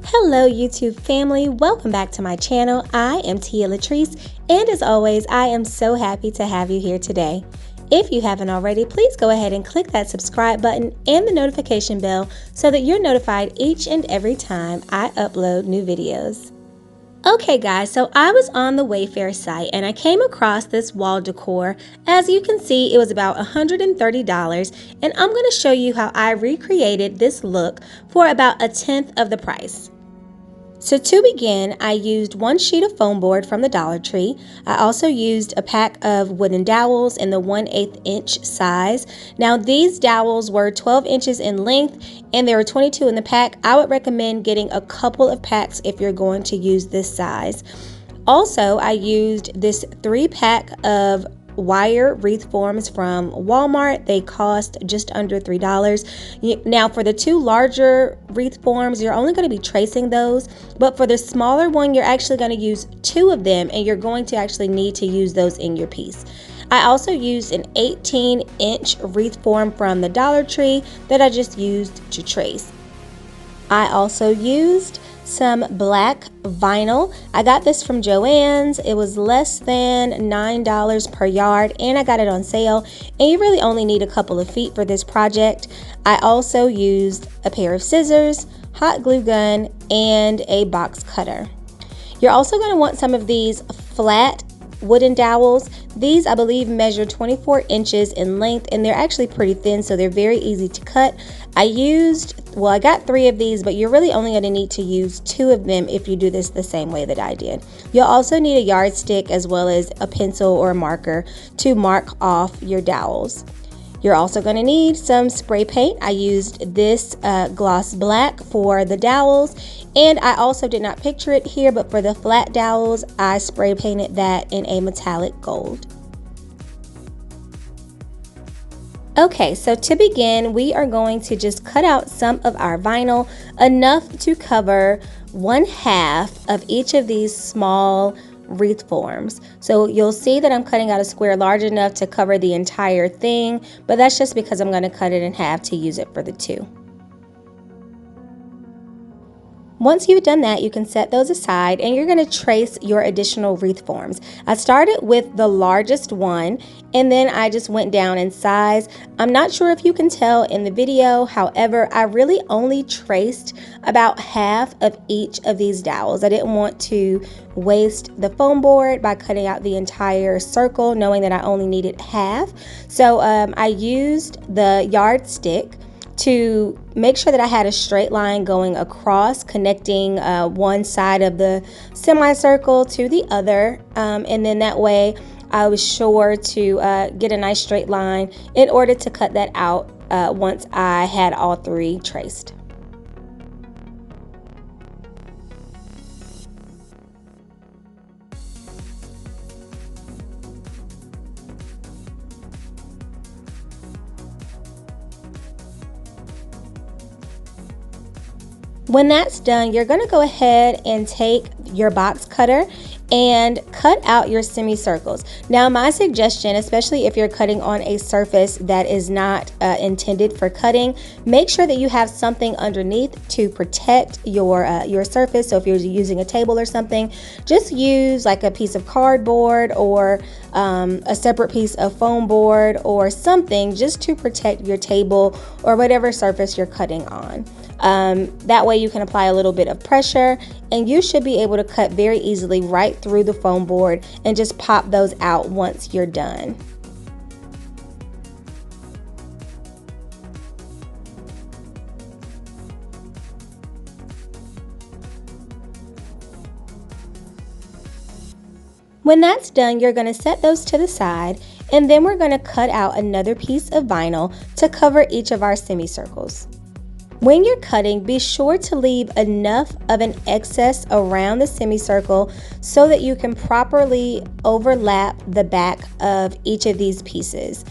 Hello YouTube family, welcome back to my channel. I am Tia Latrice, and as always, I am so happy to have you here today. If you haven't already, please go ahead and click that subscribe button and the notification bell so that you're notified each and every time I upload new videos. Okay guys, so I was on the Wayfair site and I came across this wall decor. As you can see, it was about $130, and I'm going to show you how I recreated this look for about 1/10 of the price. So to begin, I used one sheet of foam board from the Dollar Tree. I also used a pack of wooden dowels in the 1/8 inch size. Now these dowels were 12 inches in length and there were 22 in the pack. I would recommend getting a couple of packs if you're going to use this size. Also, I used this 3-pack of wire wreath forms from Walmart. They cost just under $3. Now for the 2 larger wreath forms, you're only going to be tracing those, but for the smaller one, you're actually going to use 2 of them, and you're going to actually need to use those in your piece. I also used an 18-inch wreath form from the Dollar Tree that I just used to trace. I also used some black vinyl. I got this from Joann's. It was less than $9 per yard, and I got it on sale, and you really only need a couple of feet for this project. I also used a pair of scissors, hot glue gun, and a box cutter. You're also going to want some of these flat wooden dowels. These, I believe, measure 24 inches in length, and they're actually pretty thin, so they're very easy to cut. I got 3 of these, but you're really only going to need to use 2 of them if you do this the same way that I did. You'll also need a yardstick as well as a pencil or a marker to mark off your dowels. You're also going to need some spray paint. I used this gloss black for the dowels, and I also did not picture it here, but for the flat dowels, I spray painted that in a metallic gold. Okay, so to begin, we are going to just cut out some of our vinyl, enough to cover 1/2 of each of these small wreath forms. So you'll see that I'm cutting out a square large enough to cover the entire thing, but that's just because I'm going to cut it in half to use it for the 2. Once you've done that, you can set those aside, and you're going to trace your additional wreath forms. I started with the largest one, and then I just went down in size. I'm not sure if you can tell in the video, however, I really only traced about half of each of these dowels. I didn't want to waste the foam board by cutting out the entire circle, knowing that I only needed half. So I used the yardstick to make sure that I had a straight line going across, connecting one side of the semicircle to the other, and then that way I was sure to get a nice straight line in order to cut that out once I had all 3 traced. When that's done, you're going to go ahead and take your box cutter and cut out your semicircles. Now, my suggestion, especially if you're cutting on a surface that is not intended for cutting, make sure that you have something underneath to protect your surface. So if you're using a table or something, just use like a piece of cardboard or a separate piece of foam board or something just to protect your table or whatever surface you're cutting on. That way you can apply a little bit of pressure, and you should be able to cut very easily right through the foam board and just pop those out once you're done. When that's done, you're going to set those to the side, and then we're going to cut out another piece of vinyl to cover each of our semicircles. When you're cutting, be sure to leave enough of an excess around the semicircle so that you can properly overlap the back of each of these pieces.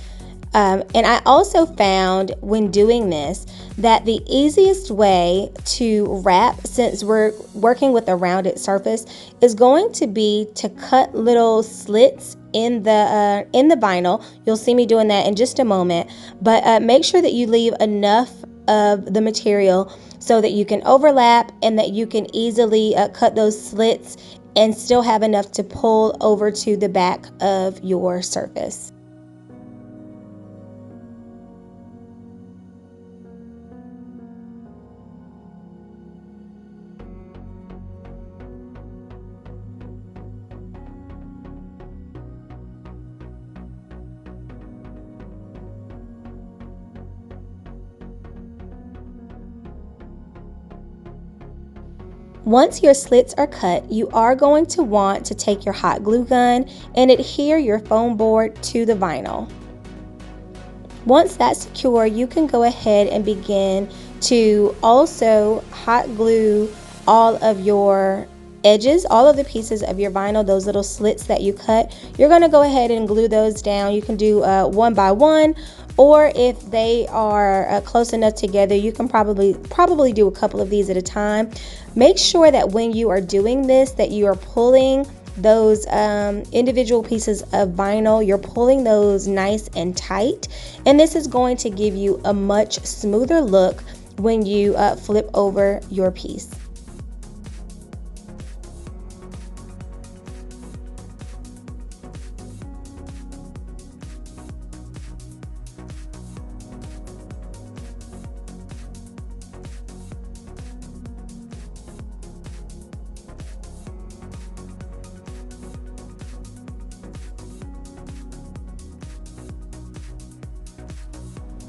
And I also found when doing this that the easiest way to wrap, since we're working with a rounded surface, is going to be to cut little slits in the vinyl. You'll see me doing that in just a moment, but make sure that you leave enough of the material so that you can overlap and that you can easily cut those slits and still have enough to pull over to the back of your surface. Once your slits are cut, you are going to want to take your hot glue gun and adhere your foam board to the vinyl. Once that's secure, you can go ahead and begin to also hot glue all of your edges, all of the pieces of your vinyl, those little slits that you cut. You're going to go ahead and glue those down. You can do one by one, or if they are close enough together, you can probably do a couple of these at a time. Make sure that when you are doing this, that you are pulling those individual pieces of vinyl, you're pulling those nice and tight, and this is going to give you a much smoother look when you flip over your piece.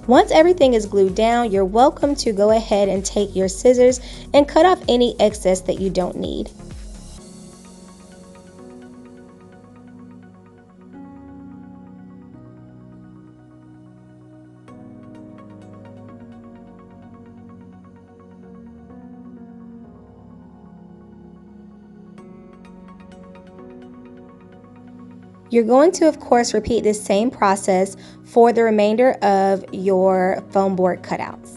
Once everything is glued down, you're welcome to go ahead and take your scissors and cut off any excess that you don't need. You're going to, of course, repeat this same process for the remainder of your foam board cutouts.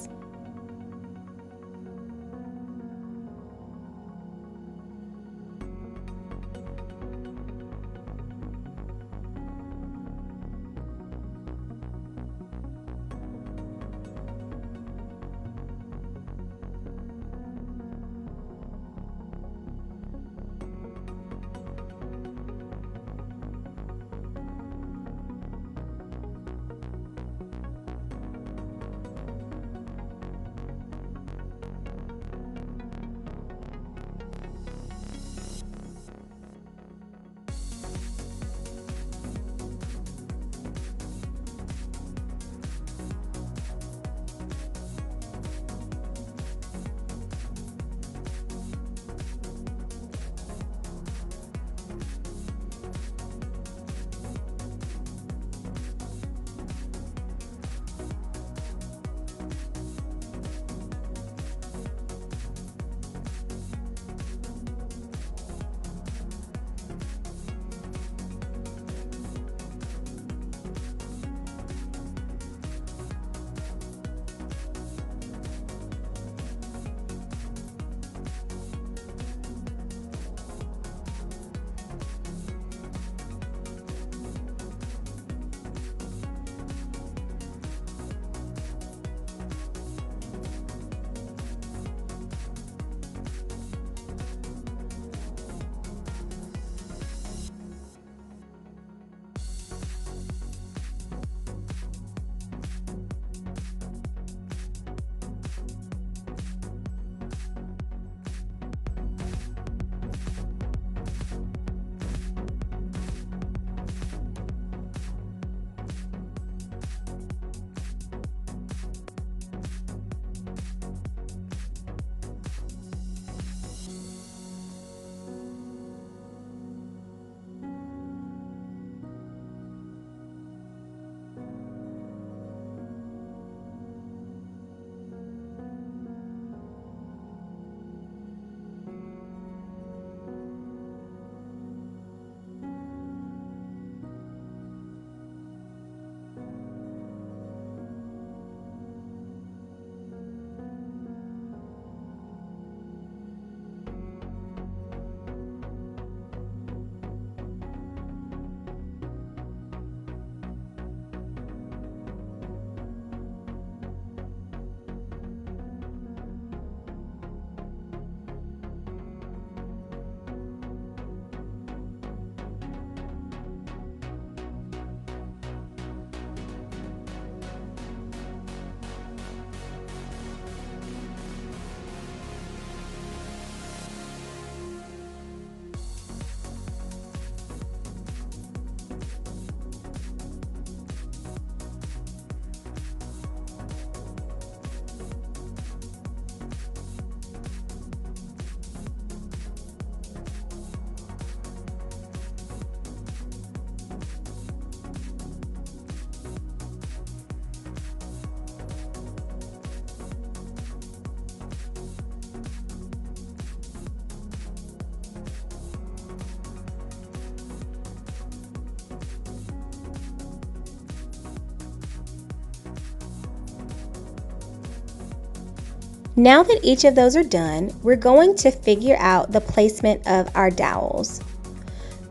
Now that each of those are done, we're going to figure out the placement of our dowels.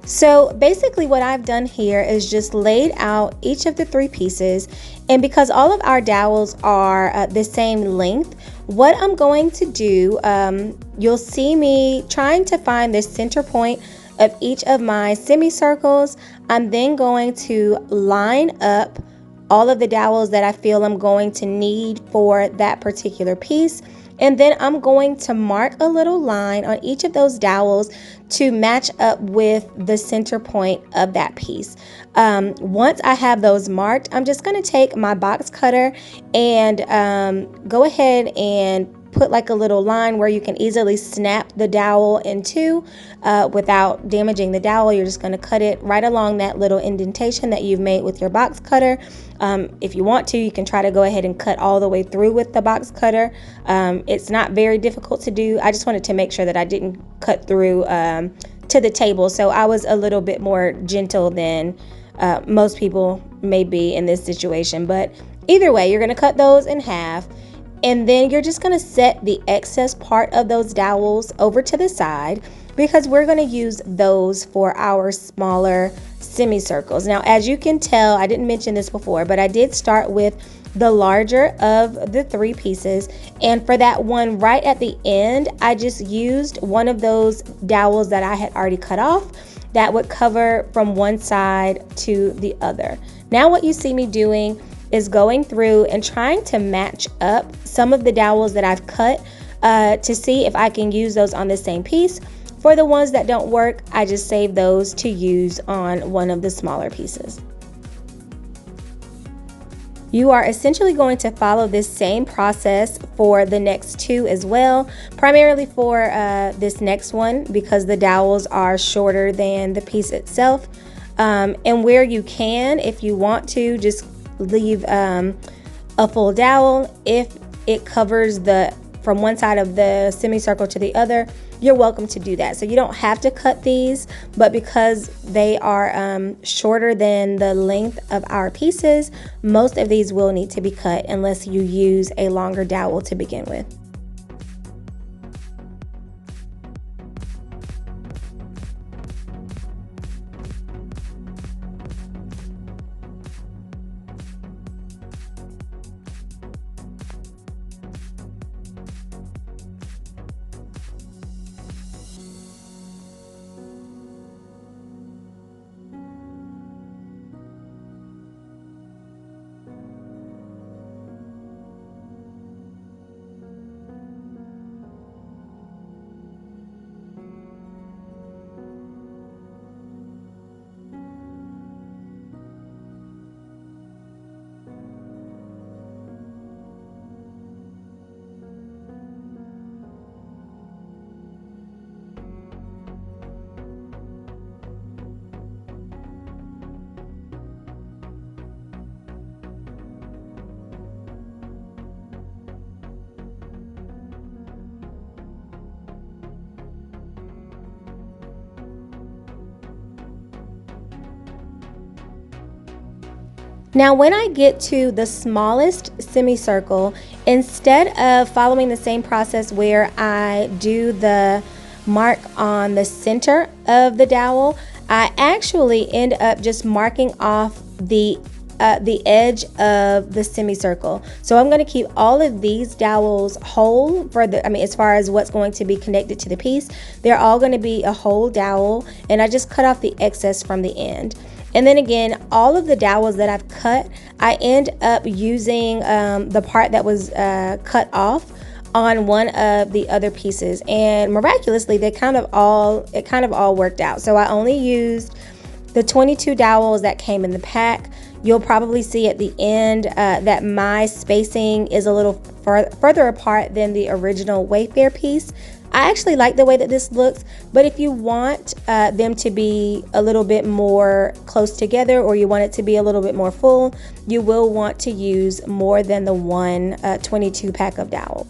So basically what I've done here is just laid out each of the 3 pieces, and because all of our dowels are the same length, what I'm going to do, you'll see me trying to find the center point of each of my semicircles. I'm then going to line up all of the dowels that I feel I'm going to need for that particular piece. And then I'm going to mark a little line on each of those dowels to match up with the center point of that piece. Once I have those marked, I'm just going to take my box cutter and go ahead and put like a little line where you can easily snap the dowel in two without damaging the dowel. You're just going to cut it right along that little indentation that you've made with your box cutter. If you want to, you can try to go ahead and cut all the way through with the box cutter. It's not very difficult to do. I just wanted to make sure that I didn't cut through to the table, so I was a little bit more gentle than most people may be in this situation. But either way, you're going to cut those in half. And then you're just going to set the excess part of those dowels over to the side because we're going to use those for our smaller semicircles. Now, as you can tell, I didn't mention this before, but I did start with the larger of the 3 pieces. And for that one right at the end, I just used one of those dowels that I had already cut off that would cover from one side to the other. Now what you see me doing is going through and trying to match up some of the dowels that I've cut to see if I can use those on the same piece. For the ones that don't work, I just save those to use on one of the smaller pieces. You are essentially going to follow this same process for the next 2 as well, primarily for this next one because the dowels are shorter than the piece itself. And where you can, if you want to, just leave a full dowel. If it covers from one side of the semicircle to the other, you're welcome to do that. So you don't have to cut these, but because they are shorter than the length of our pieces, most of these will need to be cut unless you use a longer dowel to begin with. Now when I get to the smallest semicircle, instead of following the same process where I do the mark on the center of the dowel, I actually end up just marking off the edge of the semicircle. So I'm going to keep all of these dowels whole as far as what's going to be connected to the piece. They're all going to be a whole dowel, and I just cut off the excess from the end. And then again, all of the dowels that I've cut, I end up using the part that was cut off on one of the other pieces, and miraculously it kind of all worked out. So I only used the 22 dowels that came in the pack. You'll probably see at the end that my spacing is a little further apart than the original Wayfair piece. I actually like the way that this looks, but if you want them to be a little bit more close together, or you want it to be a little bit more full, you will want to use more than the one 22 pack of dowel.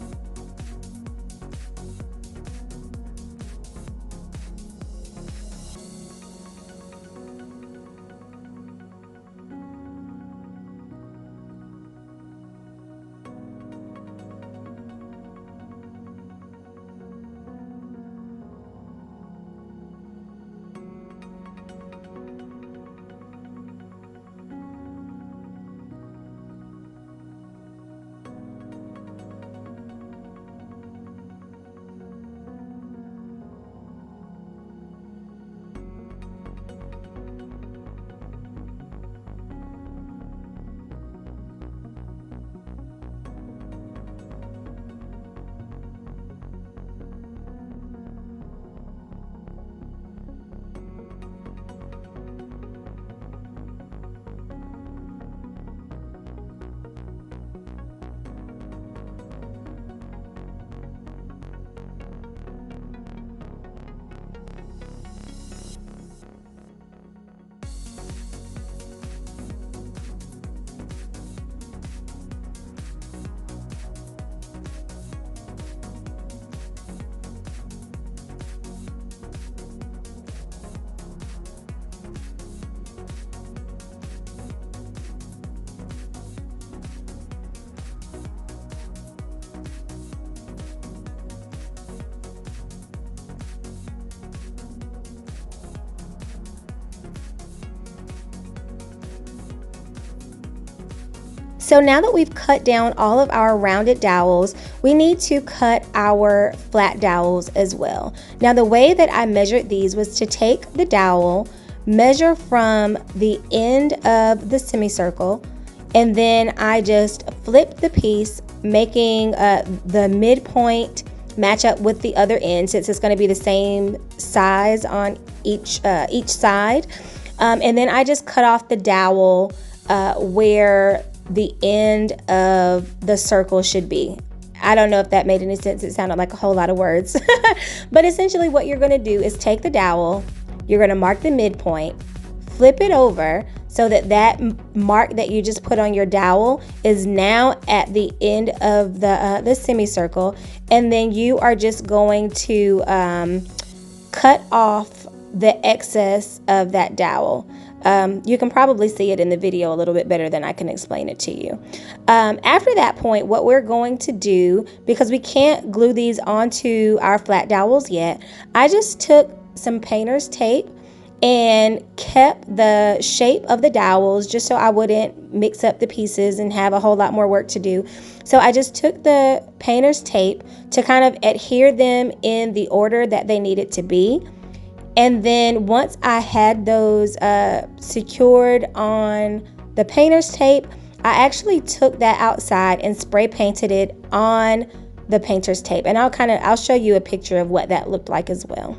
So now that we've cut down all of our rounded dowels, we need to cut our flat dowels as well. Now the way that I measured these was to take the dowel, measure from the end of the semicircle, and then I just flipped the piece, making the midpoint match up with the other end, since it's going to be the same size on each side. And then I just cut off the dowel where the end of the circle should be. I don't know if that made any sense. It sounded like a whole lot of words. But essentially what you're going to do is take the dowel, you're going to mark the midpoint, flip it over so that that mark that you just put on your dowel is now at the end of the semicircle, and then you are just going to cut off the excess of that dowel. You can probably see it in the video a little bit better than I can explain it to you. After that point, what we're going to do, because we can't glue these onto our flat dowels yet, I just took some painter's tape and kept the shape of the dowels just so I wouldn't mix up the pieces and have a whole lot more work to do. So I just took the painter's tape to kind of adhere them in the order that they needed to be. And then once I had those secured on the painter's tape, I actually took that outside and spray painted it on the painter's tape. And I'll show you a picture of what that looked like as well.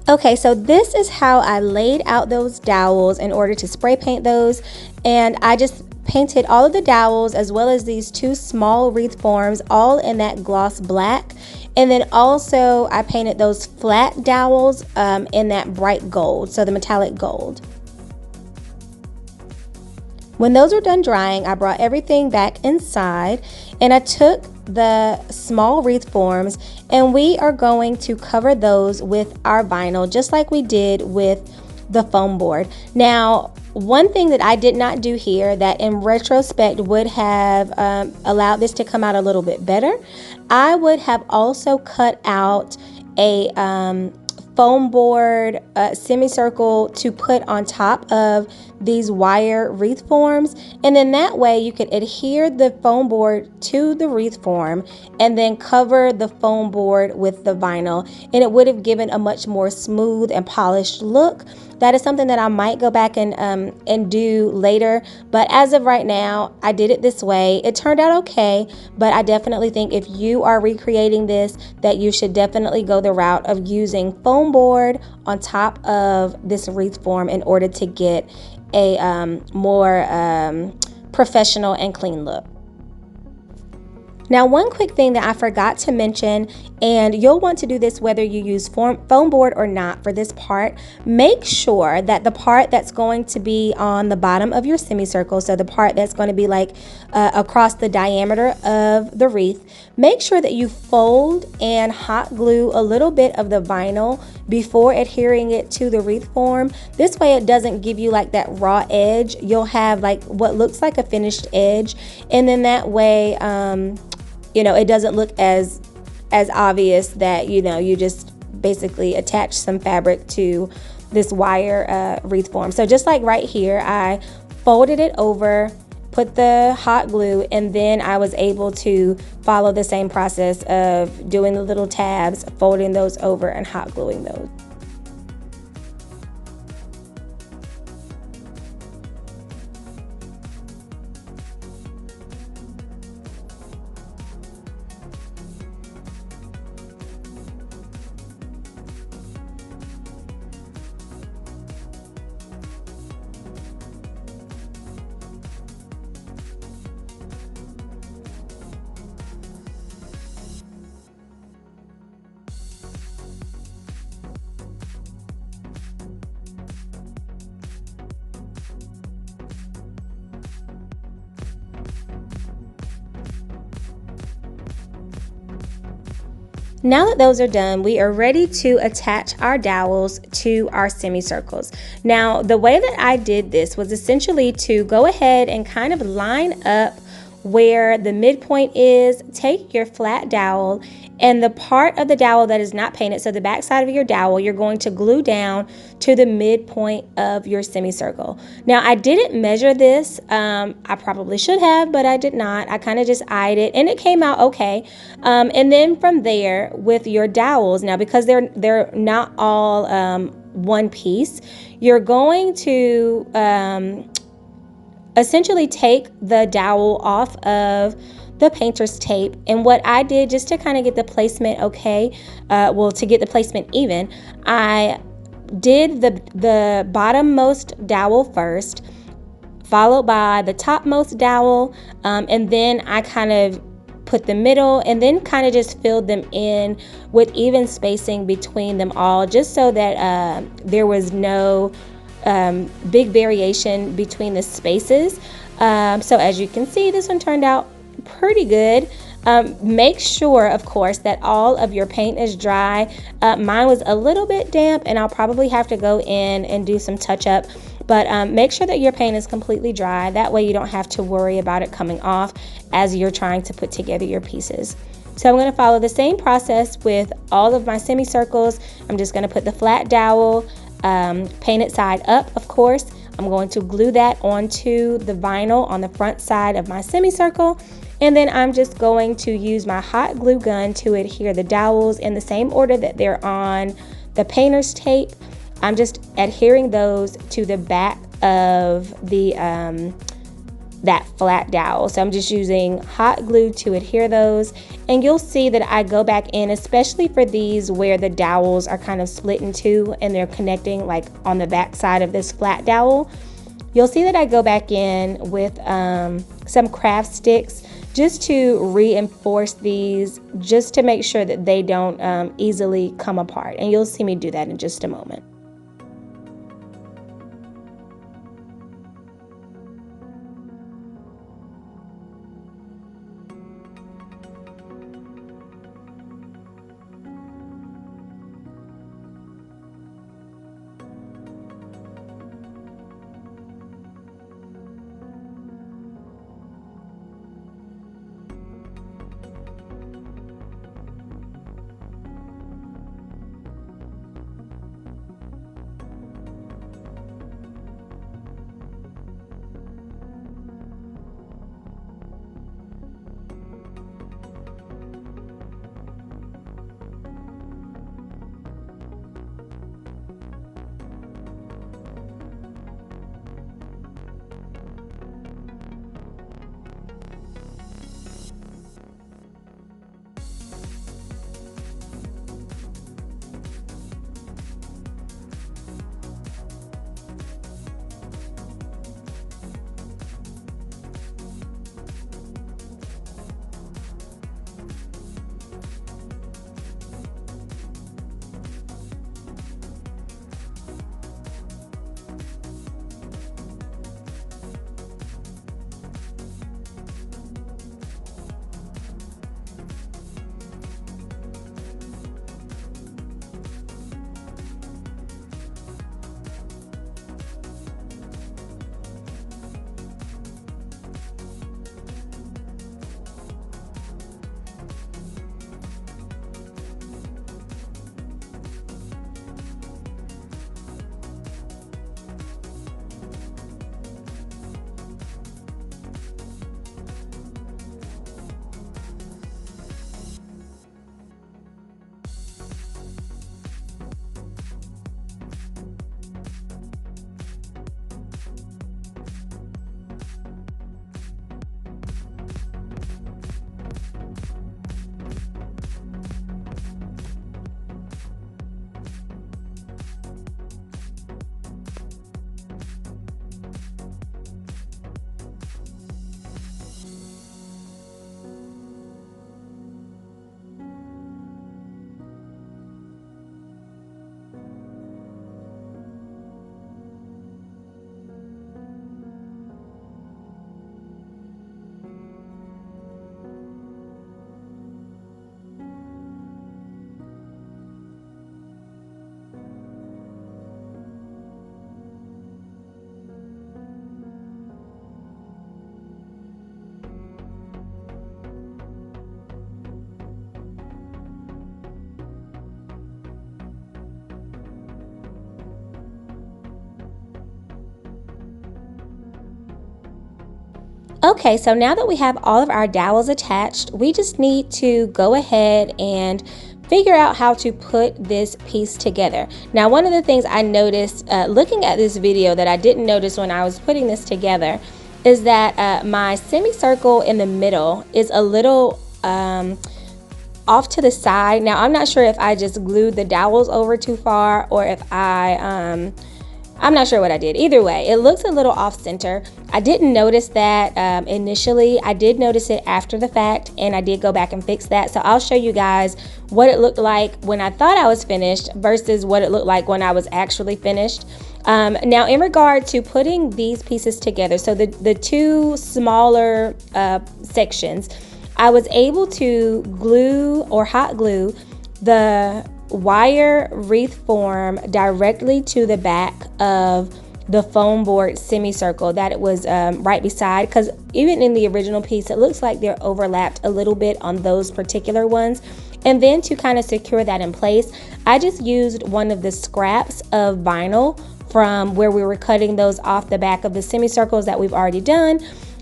Okay, so this is how I laid out those dowels in order to spray paint those, and I just painted all of the dowels as well as these two small wreath forms all in that gloss black, and then also I painted those flat dowels in that bright gold, so the metallic gold. When those were done drying, I brought everything back inside and I took the small wreath forms and we are going to cover those with our vinyl just like we did with the foam board. Now, one thing that I did not do here that in retrospect would have allowed this to come out a little bit better, I would have also cut out a foam board semicircle to put on top of these wire wreath forms, and then that way you could adhere the foam board to the wreath form and then cover the foam board with the vinyl, and it would have given a much more smooth and polished look. That is something that I might go back and do later, but as of right now, I did it this way. It turned out okay, but I definitely think if you are recreating this, that you should definitely go the route of using foam board on top of this wreath form in order to get a more professional and clean look. Now, one quick thing that I forgot to mention, and you'll want to do this whether you use foam board or not for this part, make sure that the part that's going to be on the bottom of your semicircle, so the part that's going to be like across the diameter of the wreath, make sure that you fold and hot glue a little bit of the vinyl before adhering it to the wreath form. This way it doesn't give you like that raw edge. You'll have like what looks like a finished edge, and then that way you know, it doesn't look as obvious that, you know, you just basically attach some fabric to this wire wreath form. So just like right here, I folded it over, put the hot glue, and then I was able to follow the same process of doing the little tabs, folding those over and hot gluing those. Now that those are done, we are ready to attach our dowels to our semicircles. Now, the way that I did this was essentially to go ahead and kind of line up where the midpoint is. Take your flat dowel and the part of the dowel that is not painted, so the back side of your dowel, you're going to glue down to the midpoint of your semicircle. Now, I didn't measure this. I probably should have, but I did not. I kind of just eyed it and it came out okay. And then from there with your dowels, now because they're not all one piece, you're going to essentially take the dowel off of the painter's tape. And what I did, just to kind of get the placement okay, to get the placement even, I did the bottommost dowel first, followed by the topmost dowel, and then I kind of put the middle and then kind of just filled them in with even spacing between them all, just so that there was no big variation between the spaces. So as you can see, this one turned out pretty good. Make sure, of course, that all of your paint is dry. Mine was a little bit damp and I'll probably have to go in and do some touch up, but make sure that your paint is completely dry. That way you don't have to worry about it coming off as you're trying to put together your pieces. So I'm going to follow the same process with all of my semicircles. I'm just going to put the flat dowel, painted side up, of course. I'm going to glue that onto the vinyl on the front side of my semicircle, and then I'm just going to use my hot glue gun to adhere the dowels in the same order that they're on the painter's tape. I'm just adhering those to the back of the that flat dowel. So I'm just using hot glue to adhere those, and you'll see that I go back in, especially for these where the dowels are kind of split in two and they're connecting like on the back side of this flat dowel. You'll see that I go back in with some craft sticks just to reinforce these, just to make sure that they don't easily come apart, and you'll see me do that in just a moment. Okay, so now that we have all of our dowels attached, we just need to go ahead and figure out how to put this piece together. Now, one of the things I noticed looking at this video that I didn't notice when I was putting this together is that my semicircle in the middle is a little off to the side. Now, I'm not sure if I just glued the dowels over too far or if I'm not sure what I did. Either way, it looks a little off center. I didn't notice that initially. I did notice it after the fact, and I did go back and fix that. So I'll show you guys what it looked like when I thought I was finished versus what it looked like when I was actually finished. Now, in regard to putting these pieces together, so the two smaller sections, I was able to glue or hot glue the wire wreath form directly to the back of the foam board semicircle that it was right beside, because even in the original piece it looks like they're overlapped a little bit on those particular ones. And then to kind of secure that in place, I just used one of the scraps of vinyl from where we were cutting those off the back of the semicircles that we've already done.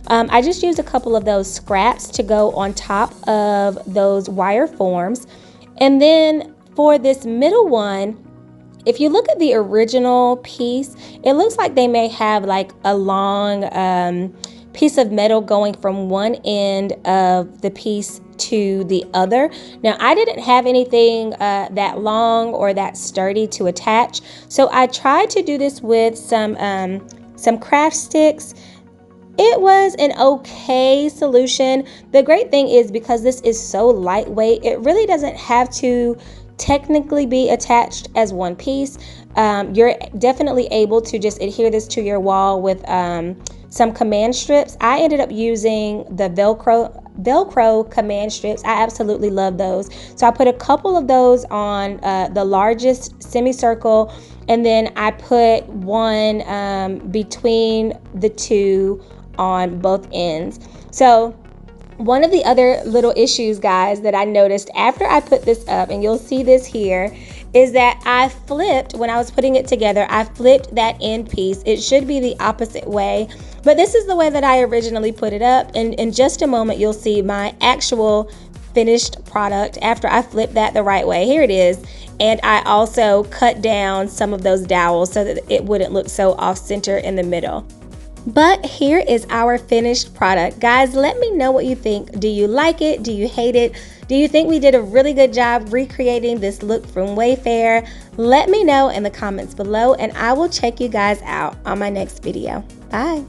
I just used a couple of those scraps to go on top of those wire forms. And then for this middle one, if you look at the original piece, it looks like they may have like a long piece of metal going from one end of the piece to the other. Now, I didn't have anything that long or that sturdy to attach, so I tried to do this with some craft sticks. It was an okay solution. The great thing is, because this is so lightweight, it really doesn't have to technically be attached as one piece. You're definitely able to just adhere this to your wall with some command strips. I ended up using the Velcro command strips. I absolutely love those. So I put a couple of those on the largest semicircle, and then I put one between the two on both ends. So one of the other little issues, guys, that I noticed after I put this up, and you'll see this here, is that I flipped, when I was putting it together, I flipped that end piece. It should be the opposite way, but this is the way that I originally put it up. And in just a moment, you'll see my actual finished product after I flipped that the right way. Here it is. And I also cut down some of those dowels so that it wouldn't look so off center in the middle. But here is our finished product. Guys, let me know what you think. Do you like it? Do you hate it? Do you think we did a really good job recreating this look from Wayfair? Let me know in the comments below, and I will check you guys out on my next video. Bye.